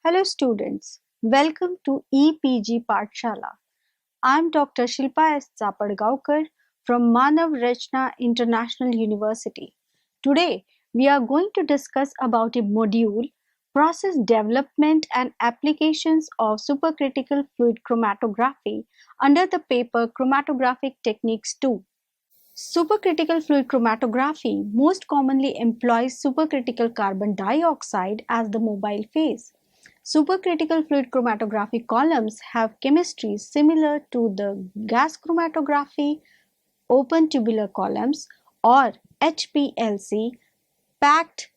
Hello students, welcome to EPG Pathshala. I am Dr. Shilpa S. Zapadgaonkar from Manav Rachna International University. Today we are going to discuss about a module, process development and applications of supercritical fluid chromatography under the paper Chromatographic Techniques 2. Supercritical fluid chromatography most commonly employs supercritical carbon dioxide as the mobile phase. Supercritical fluid chromatography columns have chemistry similar to the gas chromatography, open tubular columns, or HPLC, packed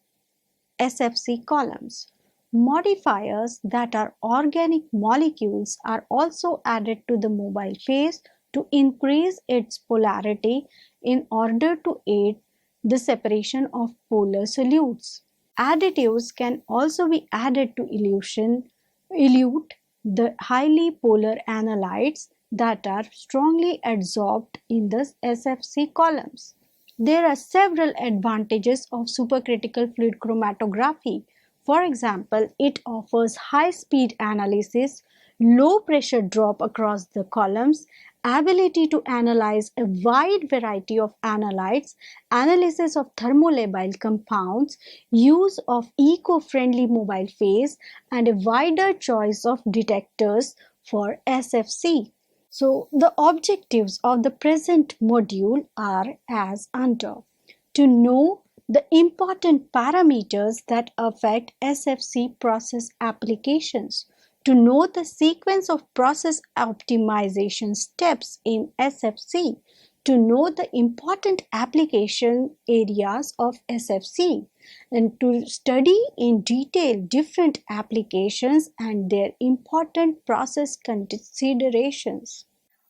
SFC columns. Modifiers that are organic molecules are also added to the mobile phase to increase its polarity in order to aid the separation of polar solutes. Additives can also be added to elute the highly polar analytes that are strongly adsorbed in the SFC columns. There are several advantages of supercritical fluid chromatography. For example, it offers high-speed analysis, low pressure drop across the columns, ability to analyze a wide variety of analytes, analysis of thermolabile compounds, use of eco-friendly mobile phase, and a wider choice of detectors for SFC. So, the objectives of the present module are as under: to know the important parameters that affect SFC process applications, to know the sequence of process optimization steps in SFC, to know the important application areas of SFC, and to study in detail different applications and their important process considerations.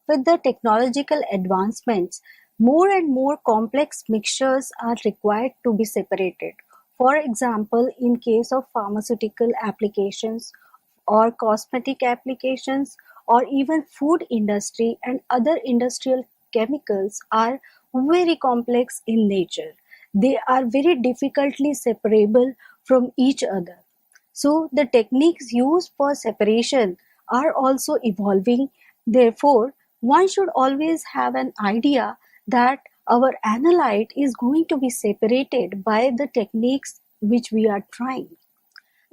With the technological advancements, more and more complex mixtures are required to be separated. For example, in case of pharmaceutical applications or cosmetic applications or even food industry and other industrial chemicals are very complex in nature. They are very difficultly separable from each other. So the techniques used for separation are also evolving. Therefore, one should always have an idea that our analyte is going to be separated by the techniques which we are trying.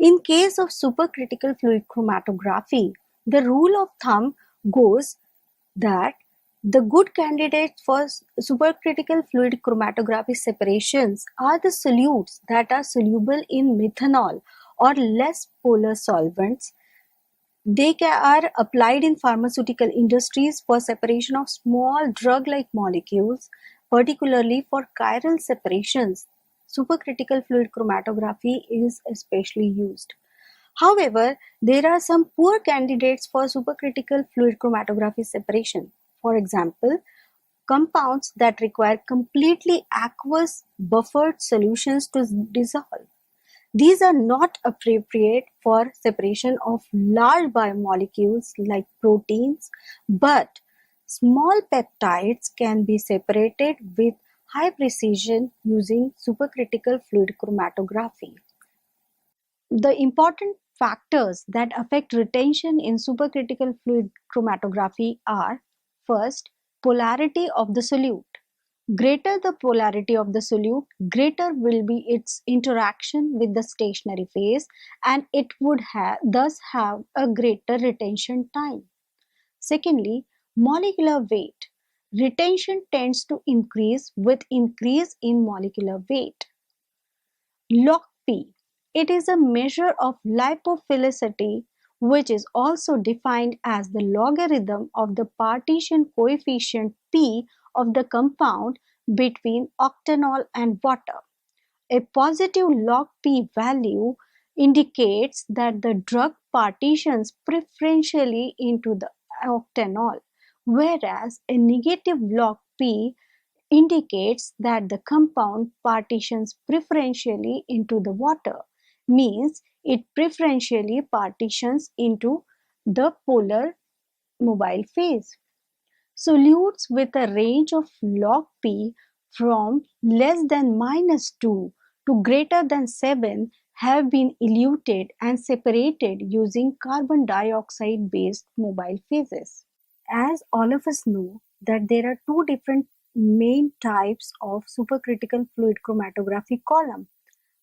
In case of supercritical fluid chromatography, the rule of thumb goes that the good candidates for supercritical fluid chromatography separations are the solutes that are soluble in methanol or less polar solvents. They are applied in pharmaceutical industries for separation of small drug-like molecules, particularly for chiral separations. Supercritical fluid chromatography is especially used. However, there are some poor candidates for supercritical fluid chromatography separation. For example, compounds that require completely aqueous buffered solutions to dissolve. These are not appropriate for separation of large biomolecules like proteins, but small peptides can be separated with high precision using supercritical fluid chromatography. The important factors that affect retention in supercritical fluid chromatography are: first, polarity of the solute. Greater the polarity of the solute, greater will be its interaction with the stationary phase, and it would thus have a greater retention time. Secondly, molecular weight. Retention tends to increase with increase in molecular weight. Log P. It is a measure of lipophilicity, which is also defined as the logarithm of the partition coefficient P of the compound between octanol and water. A positive log P value indicates that the drug partitions preferentially into the octanol, whereas a negative log P indicates that the compound partitions preferentially into the water, means it preferentially partitions into the polar mobile phase. Solutes with a range of log P from less than -2 to greater than 7 have been eluted and separated using carbon dioxide based mobile phases. As all of us know that there are two different main types of supercritical fluid chromatography column.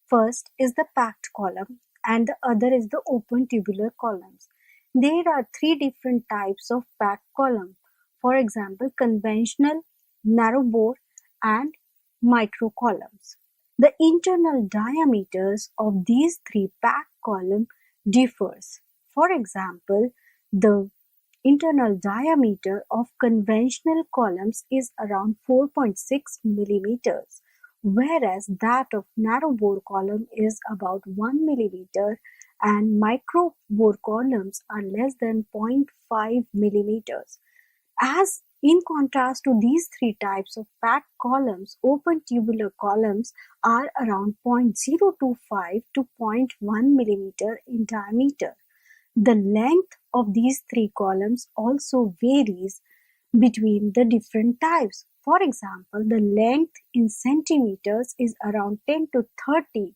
First is the packed column and the other is the open tubular columns. There are three different types of packed column. For example, conventional, narrow bore and micro columns. The internal diameters of these three packed column differs. For example, the internal diameter of conventional columns is around 4.6 millimeters, whereas that of narrow bore column is about 1 millimeter and micro bore columns are less than 0.5 millimeters. As in contrast to these three types of packed columns, open tubular columns are around 0.025 to zero point 0.1 millimeter in diameter. The length of these three columns also varies between the different types. For example, the length in centimeters is around 10 to 30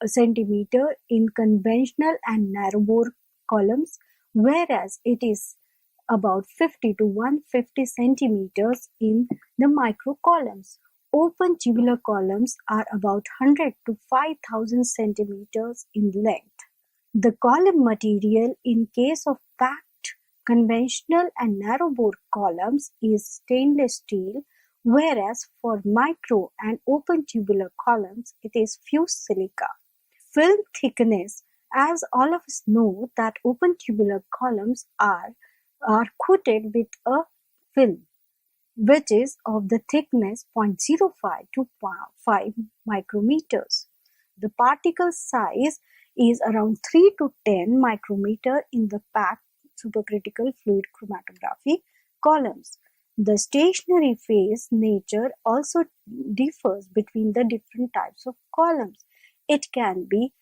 centimeter in conventional and narrow bore columns, whereas it is about 50 to 150 centimeters in the micro columns. Open tubular columns are about 100 to 5000 centimeters in length. The column material in case of packed, conventional and narrow bore columns is stainless steel, whereas for micro and open tubular columns it is fused silica. Film thickness, as all of us know that open tubular columns are coated with a film which is of the thickness 0.05 to 5 micrometers. The particle size is around 3 to 10 micrometer in the packed supercritical fluid chromatography columns. The stationary phase nature also differs between the different types of columns. It can be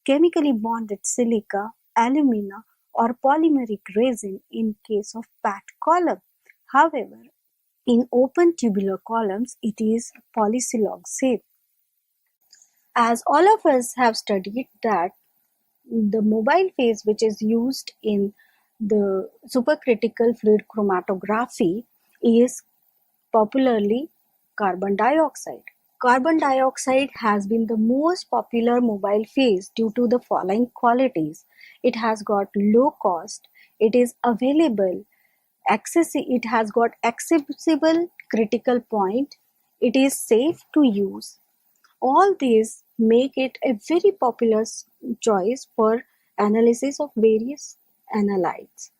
chemically bonded silica, alumina, or polymeric resin in case of packed column. However, in open tubular columns, it is polysiloxane. As all of us have studied that the mobile phase which is used in the supercritical fluid chromatography is popularly carbon dioxide. Carbon dioxide has been the most popular mobile phase due to the following qualities. It has got low cost, it is available, it has got accessible critical point, it is safe to use. All these make it a very popular choice for analysis of various analytes.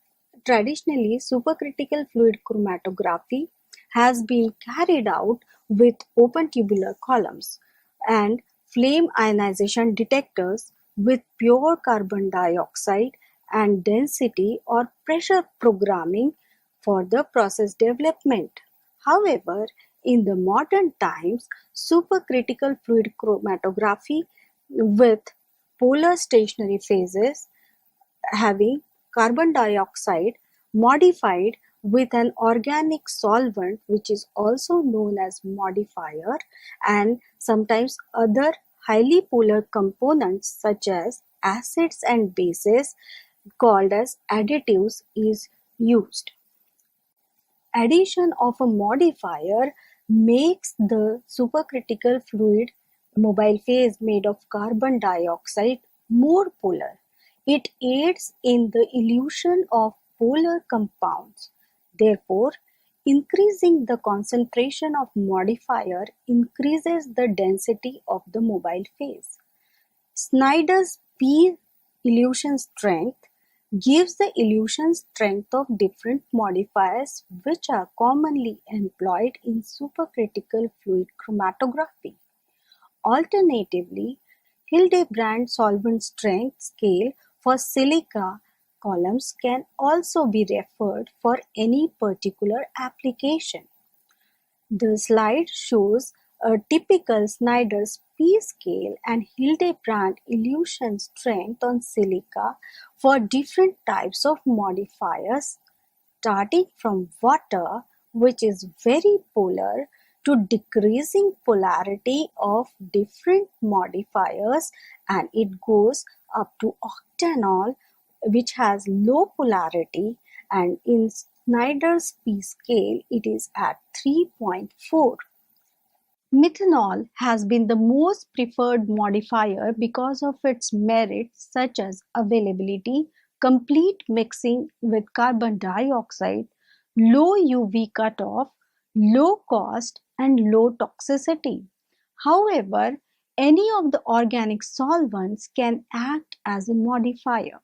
Traditionally, supercritical fluid chromatography has been carried out with open tubular columns and flame ionization detectors with pure carbon dioxide and density or pressure programming for the process development. However, in the modern times, supercritical fluid chromatography with polar stationary phases having carbon dioxide modified with an organic solvent which is also known as modifier and sometimes other highly polar components such as acids and bases called as additives is used. Addition of a modifier makes the supercritical fluid mobile phase made of carbon dioxide more polar. It aids in the elution of polar compounds. Therefore, increasing the concentration of modifier increases the density of the mobile phase. Snyder's P elution strength gives the elution strength of different modifiers which are commonly employed in supercritical fluid chromatography. Alternatively, Hildebrand solvent strength scale for silica columns can also be referred for any particular application. The slide shows a typical Snyder's P-scale and Hildebrand elution strength on silica for different types of modifiers, starting from water, which is very polar, to decreasing polarity of different modifiers, and it goes up to octanol, which has low polarity, and in Snyder's P scale it is at 3.4. Methanol has been the most preferred modifier because of its merits such as availability, complete mixing with carbon dioxide, low UV cutoff, low cost, and low toxicity. However, any of the organic solvents can act as a modifier.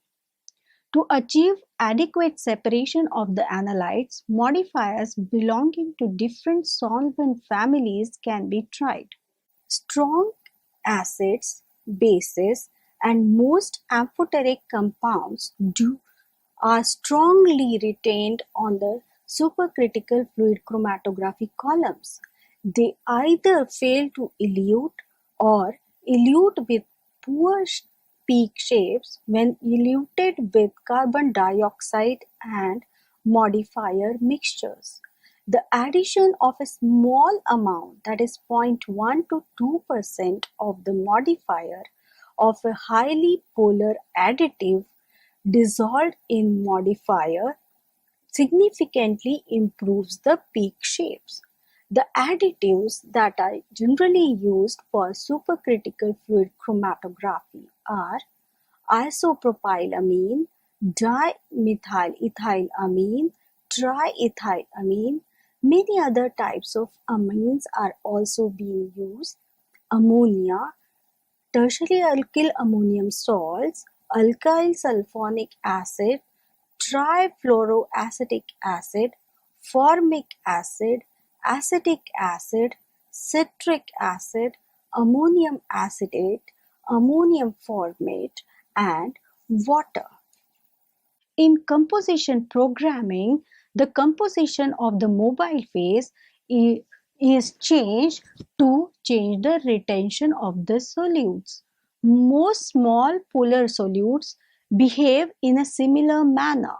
To achieve adequate separation of the analytes, modifiers belonging to different solvent families can be tried. Strong acids, bases, and most amphoteric compounds are strongly retained on the supercritical fluid chromatography columns. They either fail to elute or elute with poor peak shapes when eluted with carbon dioxide and modifier mixtures. The addition of a small amount, that is 0.1 to 2% of the modifier of a highly polar additive dissolved in modifier, significantly improves the peak shapes. The additives that are generally used for supercritical fluid chromatography are isopropylamine, dimethylethylamine, triethylamine. Many other types of amines are also being used: ammonia, tertiary alkyl ammonium salts, alkyl sulfonic acid, trifluoroacetic acid, formic acid, acetic acid, citric acid, ammonium acetate, ammonium formate, and water. In composition programming, the composition of the mobile phase is changed to change the retention of the solutes. Most small polar solutes behave in a similar manner.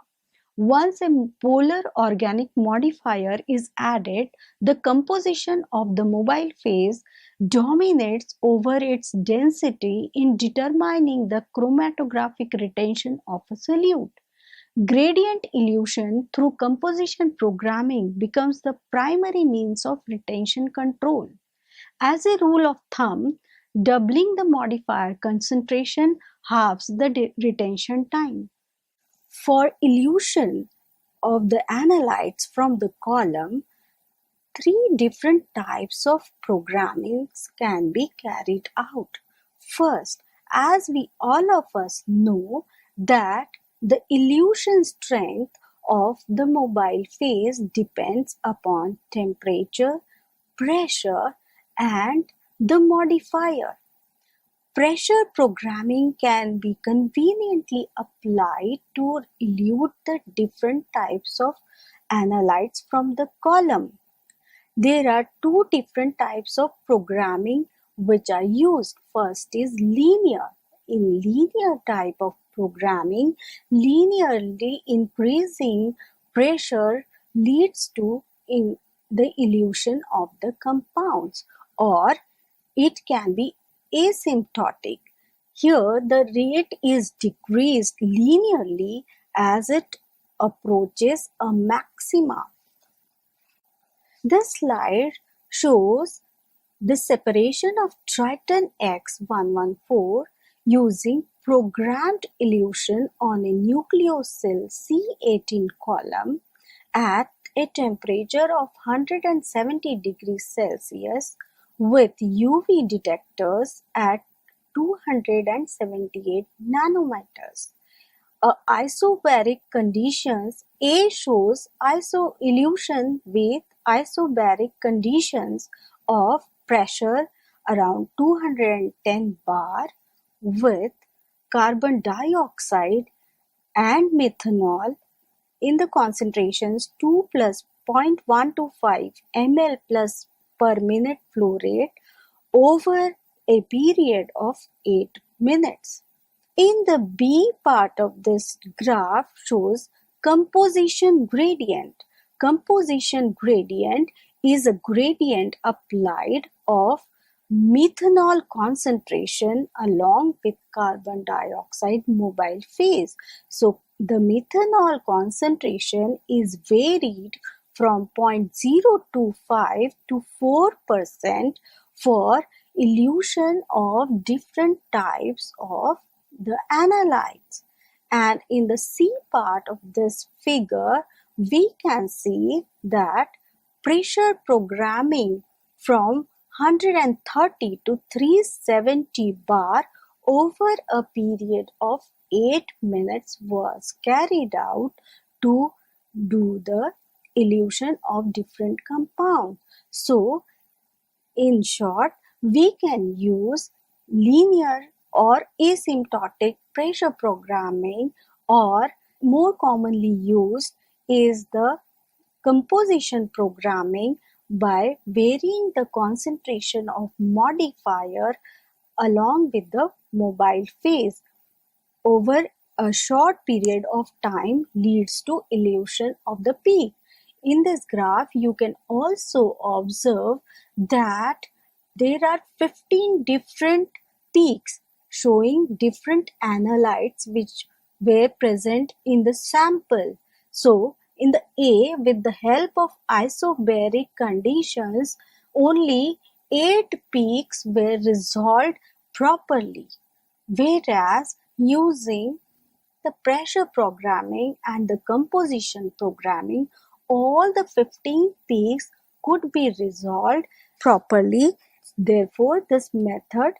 Once a polar organic modifier is added, the composition of the mobile phase dominates over its density in determining the chromatographic retention of a solute. Gradient elution through composition programming becomes the primary means of retention control. As a rule of thumb, doubling the modifier concentration halves the retention time. For elution of the analytes from the column, three different types of programming can be carried out. First, as we all of us know, that the elution strength of the mobile phase depends upon temperature, pressure, and the modifier. Pressure programming can be conveniently applied to elute the different types of analytes from the column. There are two different types of programming which are used. First is linear. In linear type of programming, linearly increasing pressure leads to the elution of the compounds, or it can be asymptotic. Here the rate is decreased linearly as it approaches a maxima. This slide shows the separation of Triton X114 using programmed elution on a nucleosyl C18 column at a temperature of 170 degrees Celsius with UV detectors at 278 nanometers. Isobaric conditions. A shows elution with isobaric conditions of pressure around 210 bar with carbon dioxide and methanol in the concentrations 2 plus 0.125 ml plus per minute flow rate over a period of 8 minutes. In the B part of this graph shows composition gradient. Composition gradient is a gradient applied of methanol concentration along with carbon dioxide mobile phase. So the methanol concentration is varied from 0.025 to 4% for elution of different types of the analytes. And in the C part of this figure, we can see that pressure programming from 130 to 370 bar over a period of 8 minutes was carried out to do the elution of different compounds. So, in short, we can use linear or asymptotic pressure programming, or more commonly used is the composition programming by varying the concentration of modifier along with the mobile phase over a short period of time leads to elution of the peak. In this graph, you can also observe that there are 15 different peaks showing different analytes which were present in the sample. So, in the A, with the help of isobaric conditions, only 8 peaks were resolved properly, whereas using the pressure programming and the composition programming, all the 15 peaks could be resolved properly. Therefore, this method,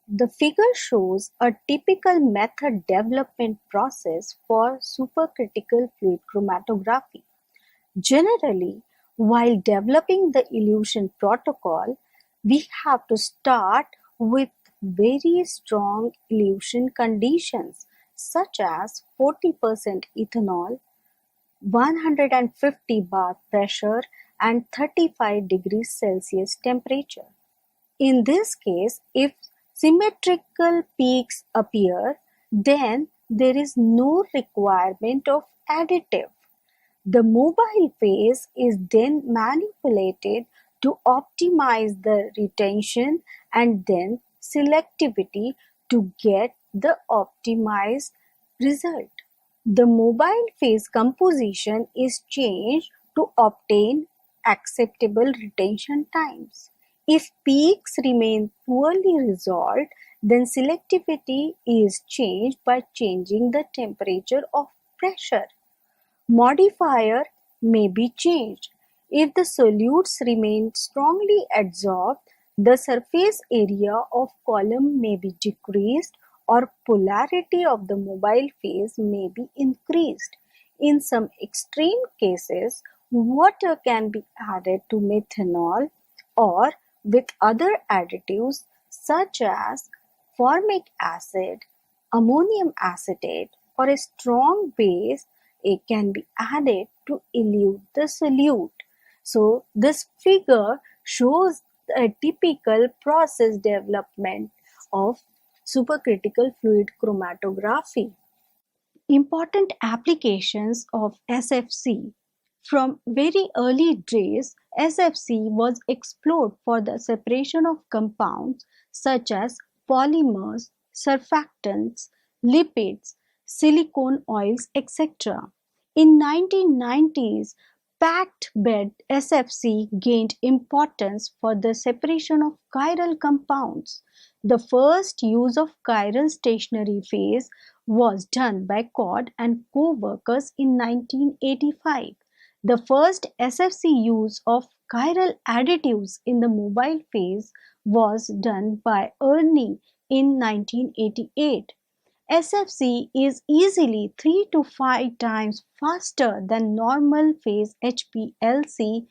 the figure shows a typical method development process for supercritical fluid chromatography. Generally, while developing the elution protocol, we have to start with very strong elution conditions such as 40% ethanol, 150 bar pressure and 35 degrees Celsius temperature. In this case, if symmetrical peaks appear, then there is no requirement of additive. The mobile phase is then manipulated to optimize the retention and then selectivity to get the optimized result. The mobile phase composition is changed to obtain acceptable retention times. If peaks remain poorly resolved, then selectivity is changed by changing the temperature of pressure. Modifier may be changed. If the solutes remain strongly adsorbed, the surface area of column may be decreased or polarity of the mobile phase may be increased. In some extreme cases, water can be added to methanol or with other additives such as formic acid, ammonium acetate, or a strong base can be added to elute the solute. So this figure shows a typical process development of supercritical fluid chromatography. Important applications of SFC. From very early days, SFC was explored for the separation of compounds such as polymers, surfactants, lipids, silicone oils, etc. In 1990s, packed bed SFC gained importance for the separation of chiral compounds. The first use of chiral stationary phase was done by Codd and co-workers in 1985. The first SFC use of chiral additives in the mobile phase was done by Ernie in 1988. SFC is easily 3 to 5 times faster than normal phase HPLC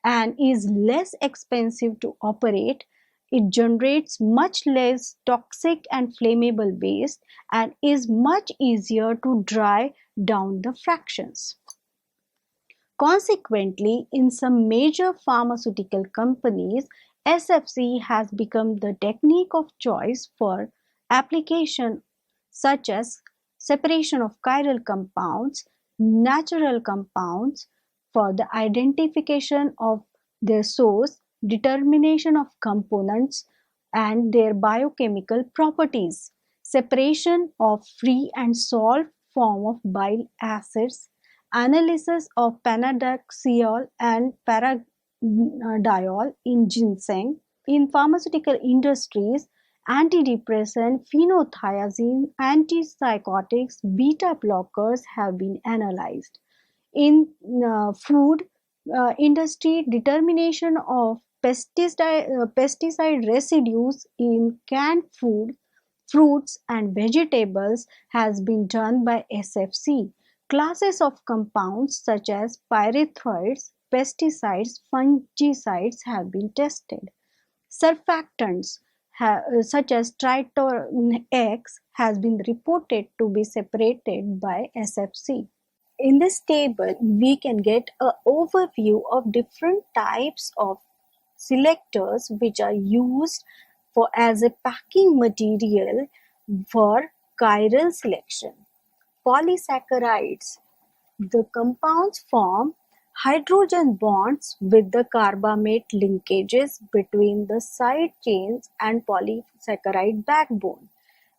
and is less expensive to operate. It generates much less toxic and flammable waste and is much easier to dry down the fractions. Consequently, in some major pharmaceutical companies, SFC has become the technique of choice for application such as separation of chiral compounds, natural compounds, for the identification of their source, determination of components, and their biochemical properties, separation of free and salt form of bile acids, analysis of panadoxiol and paranadiol in ginseng. In pharmaceutical industries, antidepressant, phenothiazine, antipsychotics, beta blockers have been analyzed. In food industry, determination of pesticide residues in canned food, fruits and vegetables has been done by SFC. Classes of compounds such as pyrethroids, pesticides, fungicides have been tested. Surfactants such as Triton X has been reported to be separated by SFC. In this table, we can get an overview of different types of selectors which are used for as a packing material for chiral selection. Polysaccharides. The compounds form hydrogen bonds with the carbamate linkages between the side chains and polysaccharide backbone.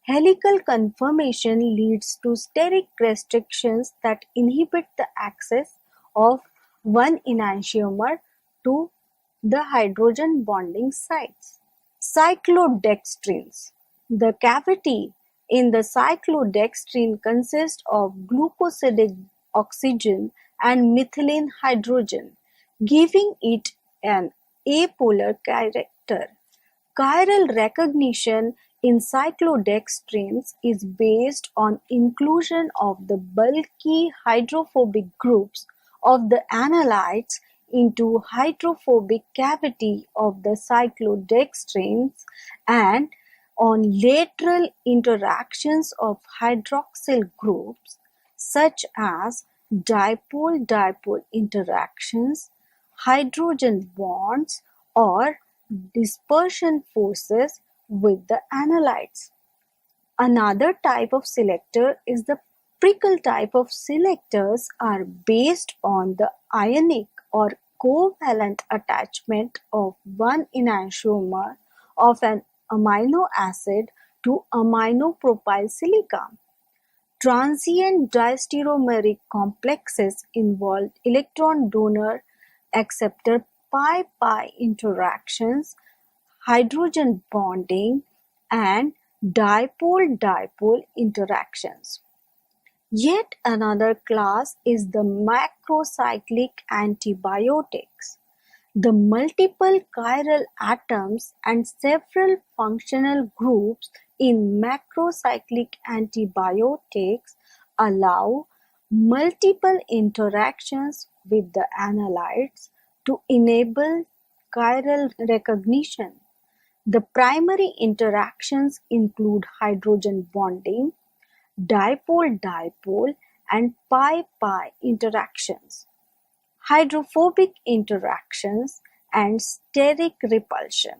Helical conformation leads to steric restrictions that inhibit the access of one enantiomer to the hydrogen bonding sites. Cyclodextrins. The cavity in the cyclodextrin consists of glucosidic oxygen and methylene hydrogen, giving it an apolar character. Chiral recognition in cyclodextrins is based on inclusion of the bulky hydrophobic groups of the analytes into hydrophobic cavity of the cyclodextrins and on lateral interactions of hydroxyl groups such as dipole-dipole interactions, hydrogen bonds, or dispersion forces with the analytes. Another type of selector is the prickle type of selectors are based on the ionic or covalent attachment of one enantiomer of an amino acid to aminopropyl silica. Transient diastereomeric complexes involve electron donor acceptor pi-pi interactions, hydrogen bonding, and dipole-dipole interactions. Yet another class is the macrocyclic antibiotics. The multiple chiral atoms and several functional groups in macrocyclic antibiotics allow multiple interactions with the analytes to enable chiral recognition. The primary interactions include hydrogen bonding, dipole-dipole, and pi-pi interactions, hydrophobic interactions, and steric repulsion.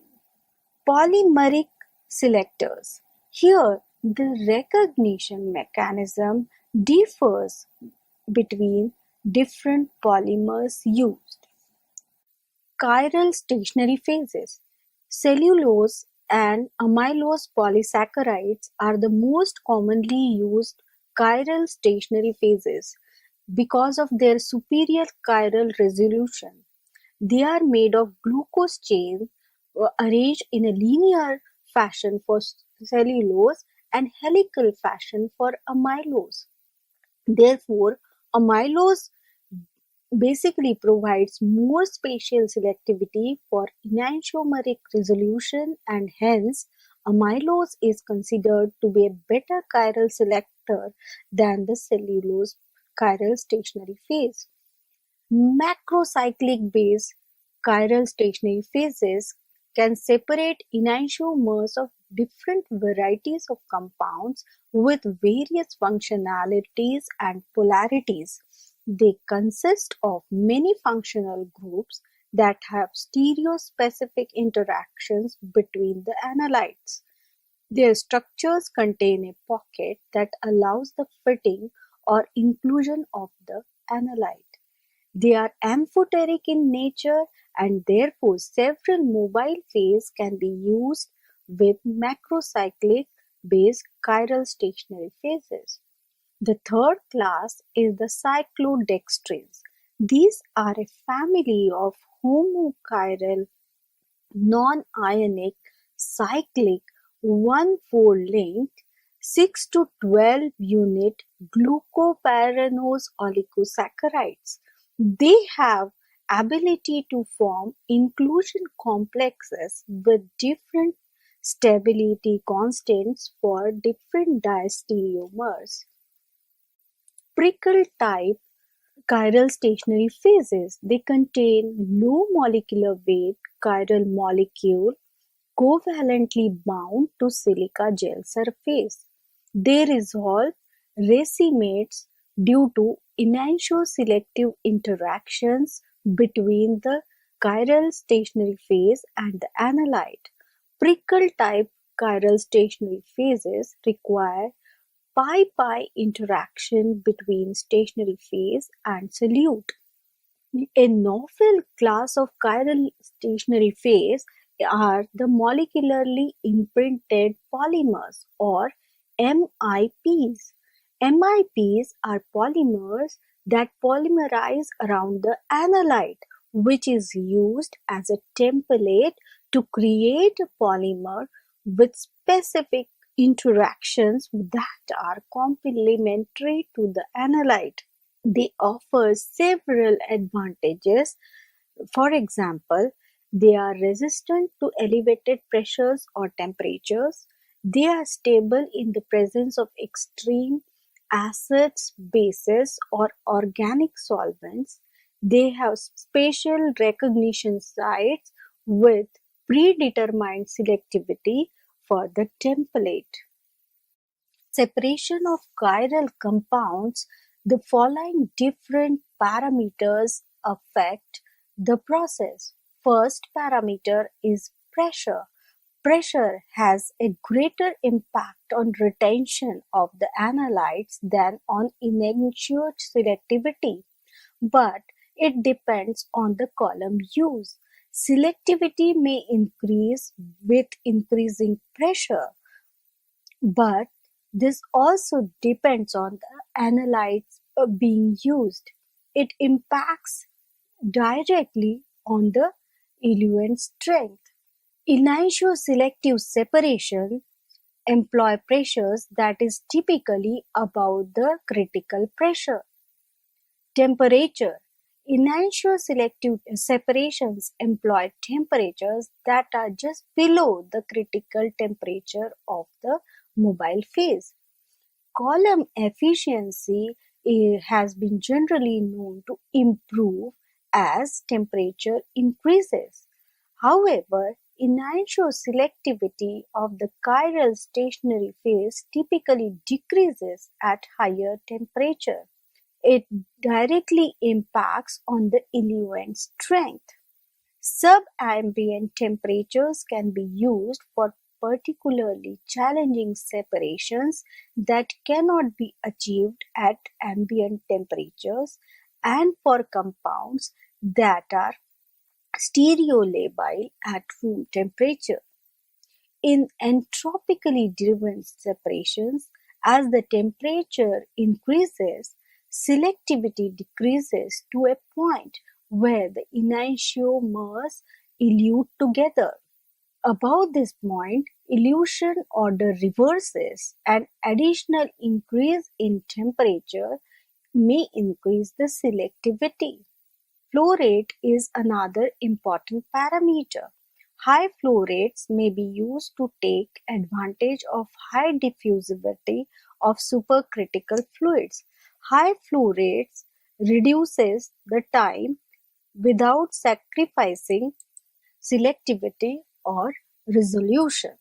Polymeric selectors. Here, the recognition mechanism differs between different polymers used. Chiral stationary phases. Cellulose and amylose polysaccharides are the most commonly used chiral stationary phases because of their superior chiral resolution. They are made of glucose chains arranged in a linear fashion for cellulose and helical fashion for amylose. Therefore, amylose basically provides more spatial selectivity for enantiomeric resolution, and hence amylose is considered to be a better chiral selector than the cellulose chiral stationary phase. Macrocyclic base chiral stationary phases can separate enantiomers of different varieties of compounds with various functionalities and polarities. They consist of many functional groups that have stereospecific interactions between the analytes. Their structures contain a pocket that allows the fitting or inclusion of the analyte. They are amphoteric in nature and therefore several mobile phases can be used with macrocyclic based chiral stationary phases. The third class is the cyclodextrins. These are a family of homochiral non-ionic cyclic one-fold linked 6 to 12 unit glucopyranose oligosaccharides. They have ability to form inclusion complexes with different stability constants for different diastereomers. Prickle type chiral stationary phases. They contain low molecular weight chiral molecule covalently bound to silica gel surface. They resolve racemates due to enantioselective interactions between the chiral stationary phase and the analyte. Prickle type chiral stationary phases require pi-pi interaction between stationary phase and solute. A novel class of chiral stationary phase are the molecularly imprinted polymers or MIPs. MIPs are polymers that polymerize around the analyte, which is used as a template to create a polymer with specific interactions that are complementary to the analyte. They offer several advantages. For example, they are resistant to elevated pressures or temperatures. They are stable in the presence of extreme acids, bases, or organic solvents. They have spatial recognition sites with predetermined selectivity for the template. Separation of chiral compounds, the following different parameters affect the process. First parameter is pressure. Pressure has a greater impact on retention of the analytes than on enantiomer selectivity, but it depends on the column used. Selectivity may increase with increasing pressure, but this also depends on the analytes being used. It impacts directly on the eluent strength. Enantioselective separation employ pressures that is typically above the critical pressure. Temperature. Enantioselective separations employ temperatures that are just below the critical temperature of the mobile phase. Column efficiency has been generally known to improve as temperature increases. However, enantioselectivity of the chiral stationary phase typically decreases at higher temperature. It directly impacts on the eluent strength. Subambient temperatures can be used for particularly challenging separations that cannot be achieved at ambient temperatures and for compounds that are stereolabile at room temperature. In entropically driven separations, as the temperature increases, selectivity decreases to a point where the enantiomers elute together. Above this point, elution order reverses. An additional increase in temperature may increase the selectivity. Flow rate is another important parameter. High flow rates may be used to take advantage of high diffusivity of supercritical fluids. High flow rates reduces the time without sacrificing selectivity or resolution.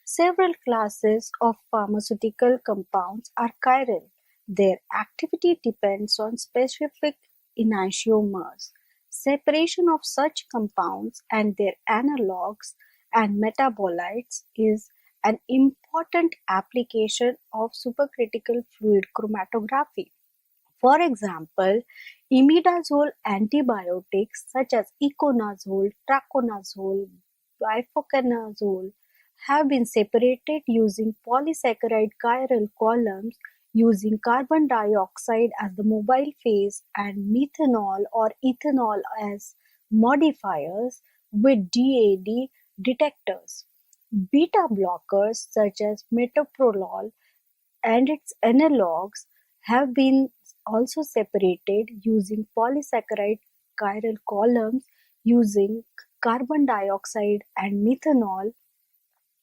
Several classes of pharmaceutical compounds are chiral. Their activity depends on specific enantiomers. Separation of such compounds and their analogues and metabolites is an important application of supercritical fluid chromatography. For example, Imidazole antibiotics such as iconazole, traconazole, bifoconazole have been separated using polysaccharide chiral columns using carbon dioxide as the mobile phase and methanol or ethanol as modifiers with DAD detectors. Beta blockers such as metoprolol and its analogues have been also separated using polysaccharide chiral columns using carbon dioxide and methanol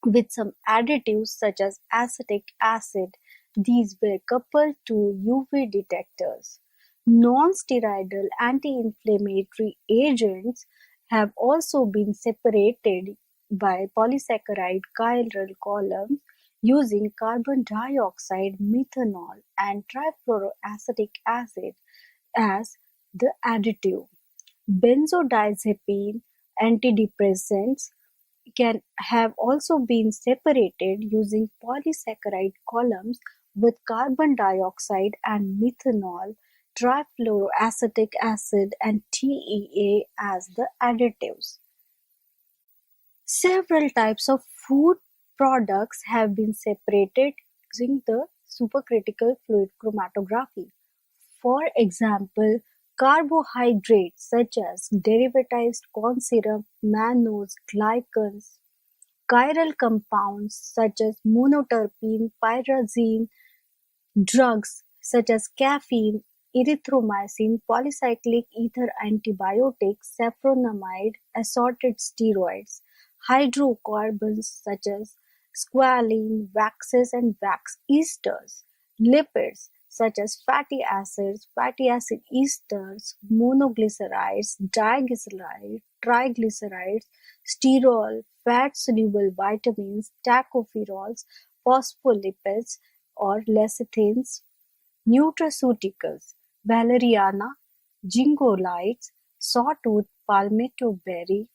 with some additives such as acetic acid. These were coupled to UV detectors. Non-steroidal anti-inflammatory agents have also been separated by polysaccharide chiral columns using carbon dioxide, methanol, and trifluoroacetic acid as the additive. Benzodiazepine antidepressants can have also been separated using polysaccharide columns with carbon dioxide and methanol, trifluoroacetic acid, and TEA as the additives. Several types of food products have been separated using the supercritical fluid chromatography. For example, carbohydrates such as derivatized corn syrup, mannose, glycans, chiral compounds such as monoterpene, pyrazine, drugs such as caffeine, erythromycin, polycyclic ether antibiotics, saffronamide, assorted steroids, hydrocarbons such as squalene, waxes and wax esters, lipids such as fatty acids, fatty acid esters, monoglycerides, diglycerides, triglycerides, sterol, fat-soluble vitamins, tocopherols, phospholipids or lecithins, nutraceuticals, valeriana, gingolides, sawtooth palmetto berry,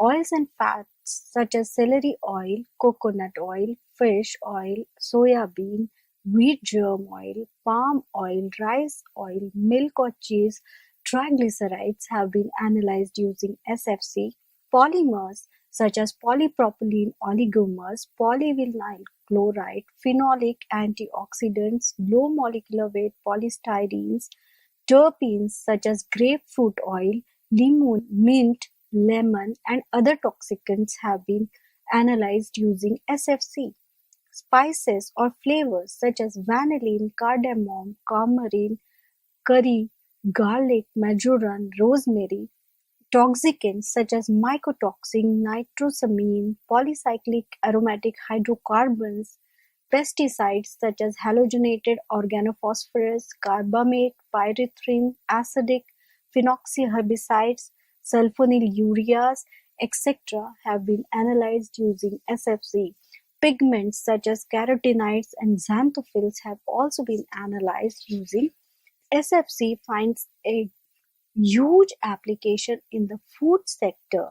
oils and fats such as celery oil, coconut oil, fish oil, soya bean, wheat germ oil, palm oil, rice oil, milk or cheese, triglycerides have been analyzed using SFC. Polymers such as polypropylene oligomers, polyvinyl chloride, phenolic antioxidants, low molecular weight polystyrenes, terpenes such as grapefruit oil, lemon, mint, lemon, and other toxicants have been analyzed using SFC. Spices or flavors such as vanillin, cardamom, coumarin, curry, garlic, marjoram, rosemary, toxicants such as mycotoxin, nitrosamine, polycyclic aromatic hydrocarbons, pesticides such as halogenated organophosphorus, carbamate, pyrethrin, acidic, phenoxyherbicides, sulfonylureas, etc. have been analyzed using SFC. Pigments such as carotenoids and xanthophylls have also been analyzed using SFC finds a huge application in the food sector.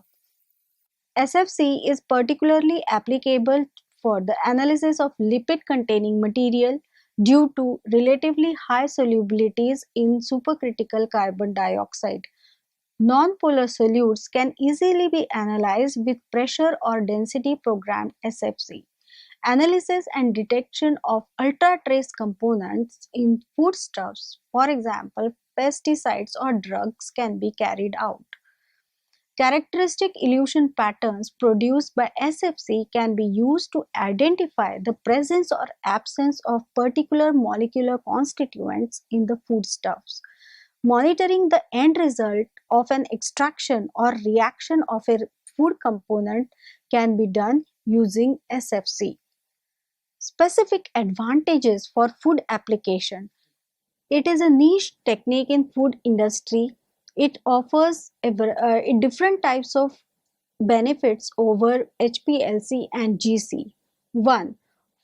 SFC is particularly applicable for the analysis of lipid-containing material due to relatively high solubilities in supercritical carbon dioxide. Non-polar solutes can easily be analyzed with pressure or density programmed SFC. Analysis and detection of ultra-trace components in foodstuffs, for example, pesticides or drugs, can be carried out. Characteristic elution patterns produced by SFC can be used to identify the presence or absence of particular molecular constituents in the foodstuffs. Monitoring the end result of an extraction or reaction of a food component can be done using SFC. Specific advantages for food application. It is a niche technique in food industry. It offers different types of benefits over HPLC and GC. 1.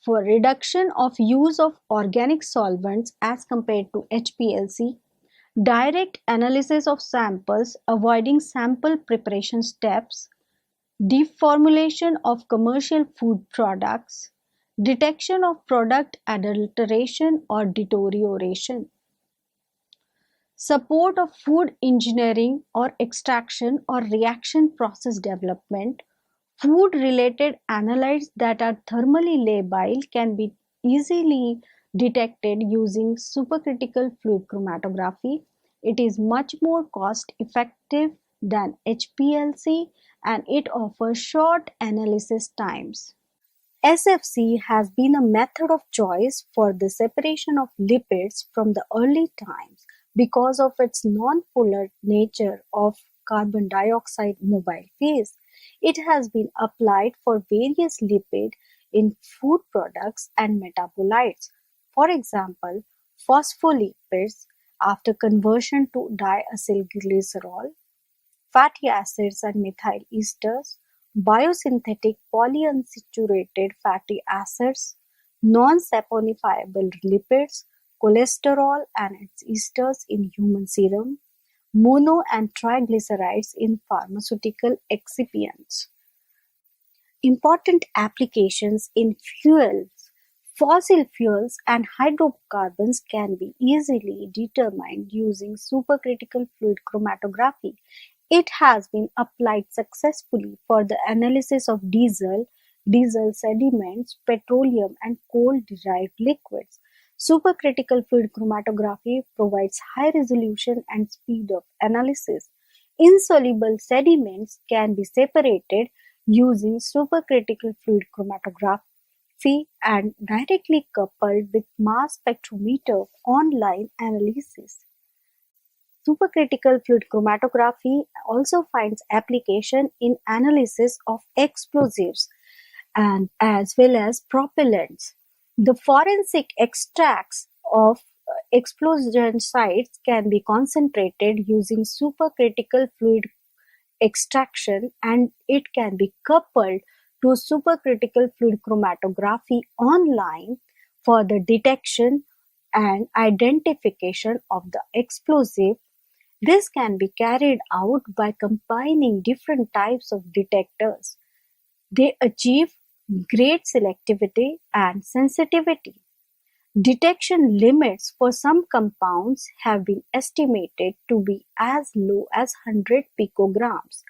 For reduction of use of organic solvents as compared to HPLC. Direct analysis of samples, avoiding sample preparation steps. Deformulation of commercial food products. Detection of product adulteration or deterioration. support of food engineering or extraction or reaction process development. Food-related analytes that are thermally labile can be easily detected using supercritical fluid chromatography. It is much more cost-effective than HPLC and it offers short analysis times. SFC has been a method of choice for the separation of lipids from the early times because of its non-polar nature of carbon dioxide mobile phase. It has been applied for various lipids in food products and metabolites. For example, phospholipids after conversion to diacylglycerol, fatty acids and methyl esters, biosynthetic polyunsaturated fatty acids, non-saponifiable lipids, cholesterol and its esters in human serum, mono and triglycerides in pharmaceutical excipients. Important applications in fuels. Fossil fuels and hydrocarbons can be easily determined using supercritical fluid chromatography. It has been applied successfully for the analysis of diesel, diesel sediments, petroleum and coal-derived liquids. Supercritical fluid chromatography provides high resolution and speed of analysis. Insoluble sediments can be separated using supercritical fluid chromatography and directly coupled with mass spectrometer online analysis. Supercritical fluid chromatography also finds application in analysis of explosives and as well as propellants. The forensic extracts of explosion sites can be concentrated using supercritical fluid extraction and it can be coupled to supercritical fluid chromatography online for the detection and identification of the explosive. This can be carried out by combining different types of detectors. They achieve great selectivity and sensitivity. Detection limits for some compounds have been estimated to be as low as 100 picograms.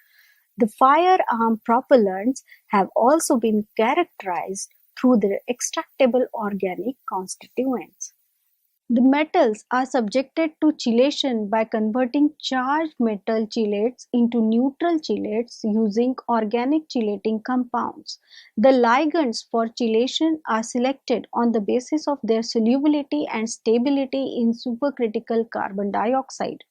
The firearm propellants have also been characterized through their extractable organic constituents. The metals are subjected to chelation by converting charged metal chelates into neutral chelates using organic chelating compounds. The ligands for chelation are selected on the basis of their solubility and stability in supercritical carbon dioxide.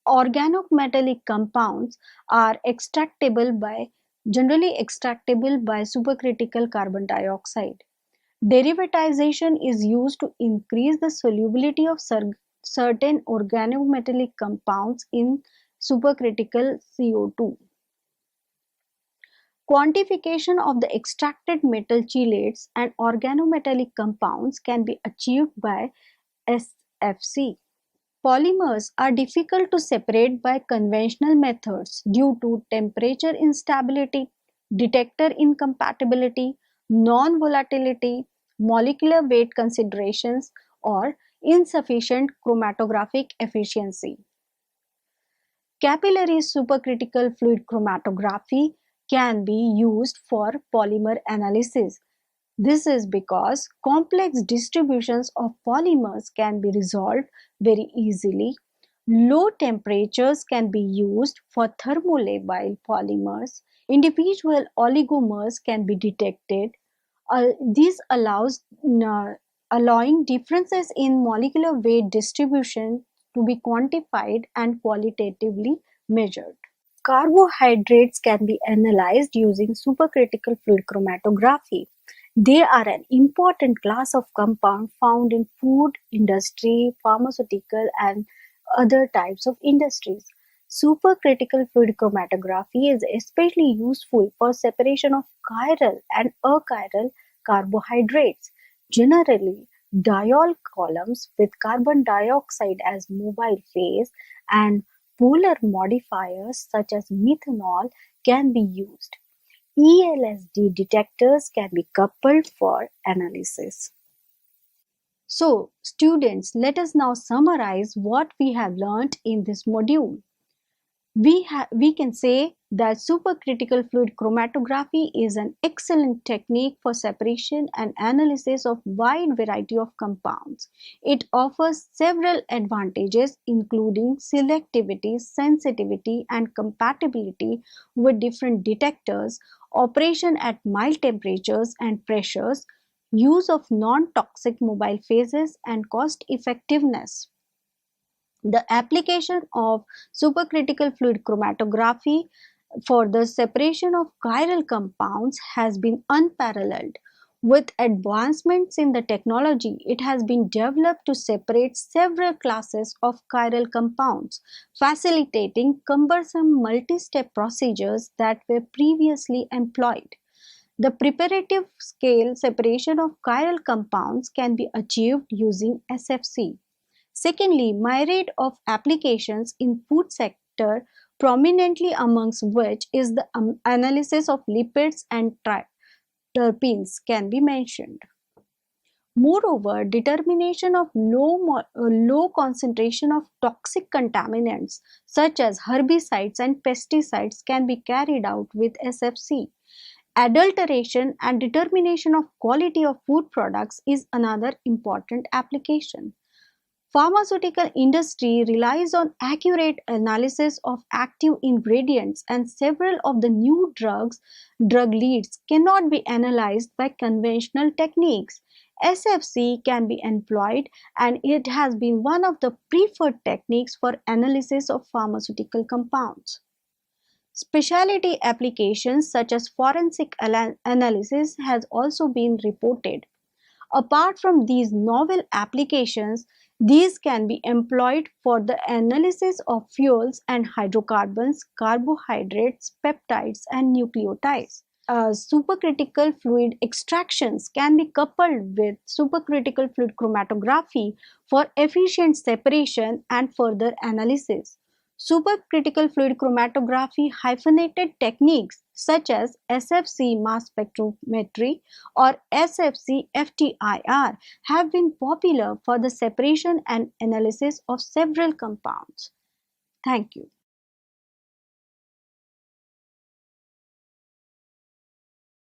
Organometallic compounds are generally extractable by supercritical carbon dioxide. Derivatization is used to increase the solubility of certain organometallic compounds in supercritical CO2. Quantification of the extracted metal chelates and organometallic compounds can be achieved by SFC. Polymers are difficult to separate by conventional methods due to temperature instability, detector incompatibility, non-volatility, molecular weight considerations, or insufficient chromatographic efficiency. Capillary supercritical fluid chromatography can be used for polymer analysis. This is because complex distributions of polymers can be resolved very easily. Low temperatures can be used for thermolabile polymers. Individual oligomers can be detected. This allowing differences in molecular weight distribution to be quantified and qualitatively measured. Carbohydrates can be analyzed using supercritical fluid chromatography. They are an important class of compound found in food industry, pharmaceutical, and other types of industries. Supercritical fluid chromatography is especially useful for separation of chiral and achiral carbohydrates. Generally, diol columns with carbon dioxide as mobile phase and polar modifiers such as methanol can be used. ELSD detectors can be coupled for analysis. So, students, let us now summarize what we have learned in this module. We can say that supercritical fluid chromatography is an excellent technique for separation and analysis of wide variety of compounds. It offers several advantages including selectivity, sensitivity and compatibility with different detectors, operation at mild temperatures and pressures, use of non-toxic mobile phases and cost effectiveness. The application of supercritical fluid chromatography for the separation of chiral compounds has been unparalleled. With advancements in the technology, it has been developed to separate several classes of chiral compounds, facilitating cumbersome multi-step procedures that were previously employed. The preparative scale separation of chiral compounds can be achieved using SFC. Secondly, myriad of applications in food sector, prominently amongst which is the analysis of lipids and terpenes can be mentioned. Moreover, determination of low concentration of toxic contaminants such as herbicides and pesticides can be carried out with SFC. Adulteration and determination of quality of food products is another important application. Pharmaceutical industry relies on accurate analysis of active ingredients and several of the new drug leads cannot be analyzed by conventional techniques. SFC can be employed and it has been one of the preferred techniques for analysis of pharmaceutical compounds. Specialty applications such as forensic analysis has also been reported. Apart from these novel applications, these can be employed for the analysis of fuels and hydrocarbons, carbohydrates, peptides, and nucleotides. Supercritical fluid extractions can be coupled with supercritical fluid chromatography for efficient separation and further analysis. Supercritical fluid chromatography hyphenated techniques such as SFC mass spectrometry or SFC FTIR have been popular for the separation and analysis of several compounds. Thank you.